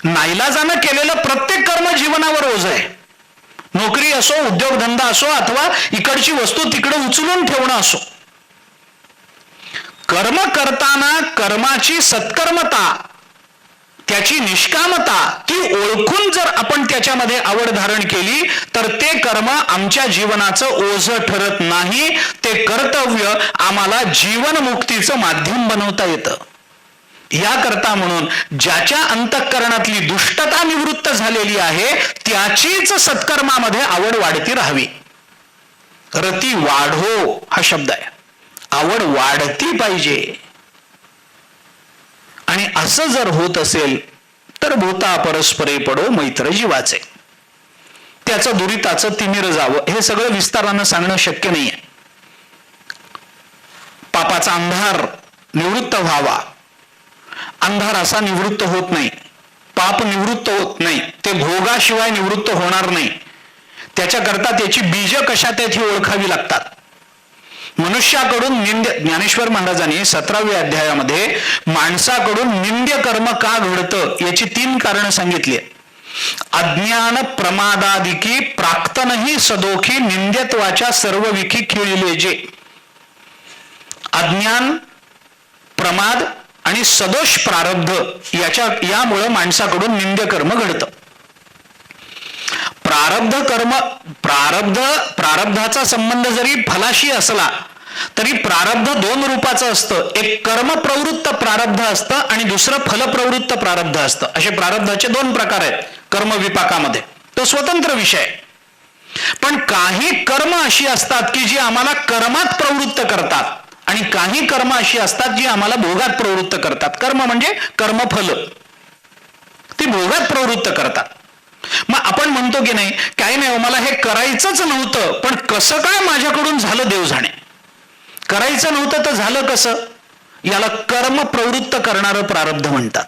Speaker 1: नाईलाजानं केलेलं प्रत्येक कर्म जीवनावर ओझं आहे. नोकरी असो, उद्योगधंदा असो, अथवा इकडची वस्तू तिकडे उचलून ठेवणं असो. कर्म करताना कर्माची सत्कर्मता, त्याची निष्कामता ती ओळखून जर आपण त्याच्यामध्ये आवड धारण केली तर ते कर्म आमच्या जीवनाचं ओझं ठरत नाही. ते कर्तव्य आम्हाला जीवनमुक्तीचं माध्यम बनवता येतं. याकरता म्हणून ज्याच्या अंतःकरणातली दुष्टता निवृत्त झालेली आहे त्याचीच सत्कर्मामध्ये आवड वाढती राहावी. रती वाढो हा शब्द आहे. आवड वाढती पाहिजे. आणि असं जर होत असेल तर भूता परस्परे पडो मैत्र जीवाचे. त्याचं दुरिताचं तिमिर जावं. हे सगळं विस्तारानं सांगणं शक्य नाहीये. पापाचा अंधार निवृत्त व्हावा. अंधार असा निवृत्त होत नाही, पाप निवृत्त होत नाही, ते भोगाशिवाय निवृत्त होणार नाही. त्याच्याकरता त्याची बीज कशात आहेत ही ओळखावी लागतात. मनुष्याकडून ज्ञानेश्वर महाराजांनी 17व्या अध्यायामध्ये माणसाकडून निंद्य कर्म का घडतं याची 3 कारणं सांगितली. अज्ञान प्रमादादिकी प्राक्तनही सदोखी निंद्यत्वाच्या सर्व विखी खिळले जे. अज्ञान, प्रमाद आणि सदोष प्रारब्ध यामुळे माणसाकडून निंद्य कर्म घडतं. प्रारब्धाचा संबंध जरी फलाशी असला तरी प्रारब्ध 2 रूपाचं असतं. एक कर्म प्रवृत्त प्रारब्ध असतं आणि दुसरं फलप्रवृत्त प्रारब्ध असतं. असे प्रारब्धाचे 2 प्रकार आहेत कर्म विपाकामध्ये. तो स्वतंत्र विषय. पण काही कर्म अशी असतात की जी आम्हाला कर्मात प्रवृत्त करतात आणि काही कर्म अशी असतात जी आम्हाला भोगात प्रवृत्त करतात. कर्म म्हणजे कर्मफल, ती भोगात प्रवृत्त करतात. मग आपण म्हणतो की नाही, काही नाही मला हे करायचंच नव्हतं पण कसं काय माझ्याकडून झालं देव जाणे. करायचं नव्हतं तर झालं कसं, याला कर्म प्रवृत्त करणारं प्रारब्ध म्हणतात.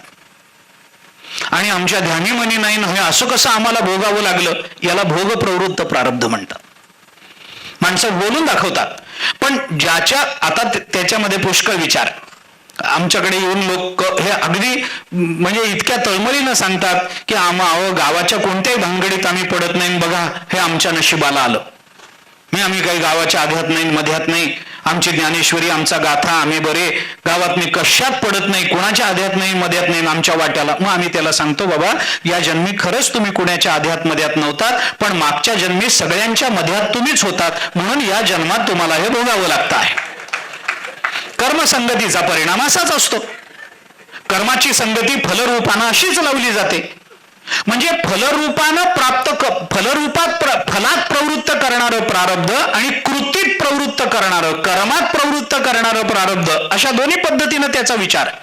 Speaker 1: आणि आमच्या ध्यानीमनी नाही हे असं कसं आम्हाला भोगावं लागलं, याला भोग प्रवृत्त प्रारब्ध म्हणतात. माणसं बोलून दाखवतात पण ज्याच्या आता त्याच्यामध्ये पुष्कळ विचार. आमच्याकडे येऊन लोक हे अगदी म्हणजे इतक्या तळमळीनं सांगतात की गावाच्या कोणत्याही भानगडीत आम्ही पडत नाही, बघा हे आमच्या नशिबाला आलं. आम्ही काही गावाच्या आध्यात नाही मध्यात नाही, आमची ज्ञानेश्वरी आमचा गाथा आम्ही बरे, गावात मी कशात पडत नाही, कोणाच्या आध्यात नाही मध्यात नाही, आमच्या वाट्याला. मग आम्ही त्याला सांगतो बाबा या जन्मी खरंच तुम्ही कुणाच्या आध्यात मध्यात नव्हतात पण मागच्या जन्मी सगळ्यांच्या मध्यात तुम्हीच होतात म्हणून या जन्मात तुम्हाला हे भोगावं लागतं आहे. कर्मसंगतीचा परिणाम असाच असतो. कर्माची संगती फलरूपानं अशीच लावली जाते. म्हणजे फलात प्रवृत्त करणारं प्रारब्ध आणि कृतीत प्रवृत्त करणारं कर्मात प्रवृत्त करणारं प्रारब्ध अशा दोन्ही पद्धतीनं त्याचा विचार आहे.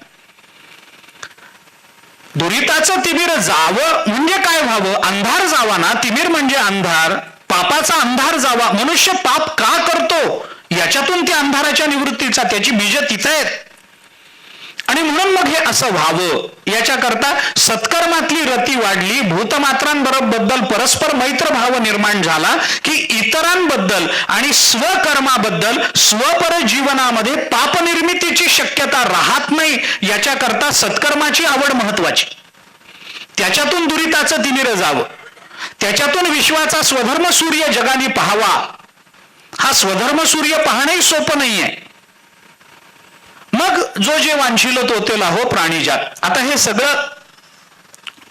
Speaker 1: दुरिताचं तिमिर जावं म्हणजे काय व्हावं, अंधार जावा ना. तिमिर म्हणजे अंधार, पापाचा अंधार जावा. मनुष्य पाप का करतो याच्यातून त्या अंधाराच्या निवृत्तीचा त्याची बीज तिथे आहेत. आणि म्हणून मग हे असं व्हावं याच्याकरता सत्कर्मातली रती वाढली, भूतमात्रांबद्दल परस्पर मैत्र भाव निर्माण झाला की इतरांबद्दल आणि स्वकर्माबद्दल स्वपर जीवनामध्ये पापनिर्मितीची शक्यता राहत नाही. याच्याकरता सत्कर्माची आवड महत्वाची. त्याच्यातून दुरिताचं तिमिर जावं, त्याच्यातून विश्वाचा स्वधर्म सूर्य जगाने पाहावा. हा स्वधर्म सूर्य पाहणंही सोपं नाहीये. मग जो जे वांछिल तो ते लाहो प्राणीजात. आता हे सगळं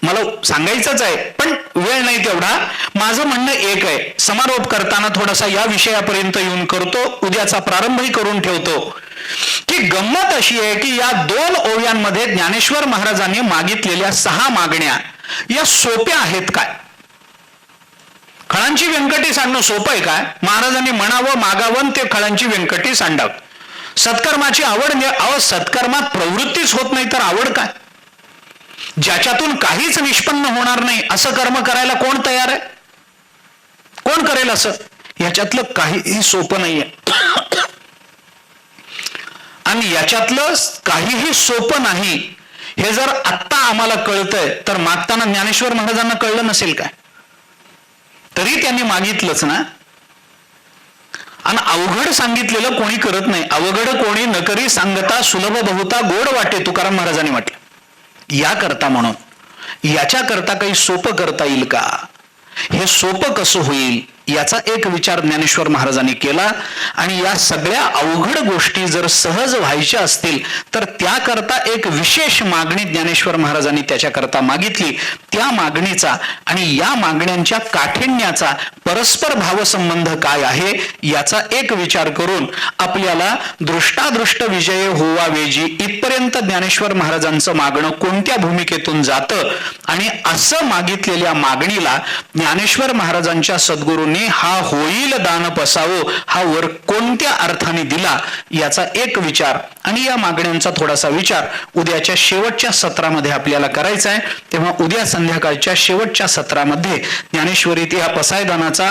Speaker 1: मला सांगायचंच आहे पण वेळ नाही तेवढा. माझं म्हणणं एक आहे, समारोप करताना थोडासा या विषयापर्यंत येऊन करतो, उद्याचा प्रारंभही करून ठेवतो की गंमत अशी आहे की या 2 ओव्यांमध्ये ज्ञानेश्वर महाराजांनी मागितलेल्या 6 मागण्या या सोप्या आहेत काय. खळांची व्यंकटी सांडणं सोपं आहे काय. महाराजांनी म्हणावं मागावं ते खळांची व्यंकटी सांडावं. सत्कर्माची आवड, सत्कर्मात प्रवृत्तीच होत नाही तर आवड काय. ज्याच्यातून काहीच निष्पन्न होणार नाही असं कर्म करायला कोण तयार आहे, कोण करेल असं. याच्यातलं काहीही सोपं नाहीये. आणि याच्यातलं काहीही सोपं नाही हे जर आत्ता आम्हाला कळतंय तर मागताना ज्ञानेश्वर महाराजांना कळलं नसेल काय. तरी त्यांनी मागितलंच ना. आणि अवघड सांगितलेलं कोणी करत नाही. अवघड कोणी न करी सांगता सुलभ बहुता गोड वाटे, तुकाराम महाराजांनी म्हटलं. याकरता म्हणून याच्याकरता काही सोपं करता येईल का, हे सोपं कसं होईल याचा एक विचार ज्ञानेश्वर महाराजांनी केला. आणि या सगळ्या अवघड गोष्टी जर सहज व्हायच्या असतील तर त्याकरता एक विशेष मागणी ज्ञानेश्वर महाराजांनी त्याच्याकरता मागितली. त्या मागणीचा आणि या मागण्यांच्या काठिण्याचा परस्पर भावसंबंध काय आहे याचा एक विचार करून आपल्याला दृष्टादृष्ट विजय होवा वेजी इथपर्यंत ज्ञानेश्वर महाराजांचं मागणं कोणत्या भूमिकेतून जातं आणि असं मागितलेल्या मागणीला ज्ञानेश्वर महाराजांच्या सद्गुरूंनी हा होईल दान पसावो हा वर कोणत्या अर्थाने दिला याचा एक विचार आणि या मागण्यांचा थोडासा विचार उद्याच्या शेवटच्या सत्रामध्ये आपल्याला करायचा आहे. तेव्हा उद्या संध्याकाळच्या शेवटच्या सत्रामध्ये ज्ञानेश्वरीत या पसायदानाचा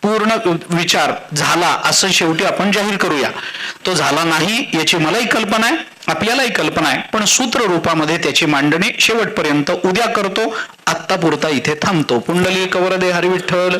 Speaker 1: पूर्ण विचार झाला असं शेवटी आपण जाहीर करूया. तो झाला नाही याची मलाही कल्पना आहे, आपल्यालाही कल्पना आहे, पण सूत्र रूपामध्ये त्याची मांडणी शेवटपर्यंत उद्या करतो. आत्ता पुरता इथे थांबतो. पुंडलिक वरदे हरी विठ्ठल.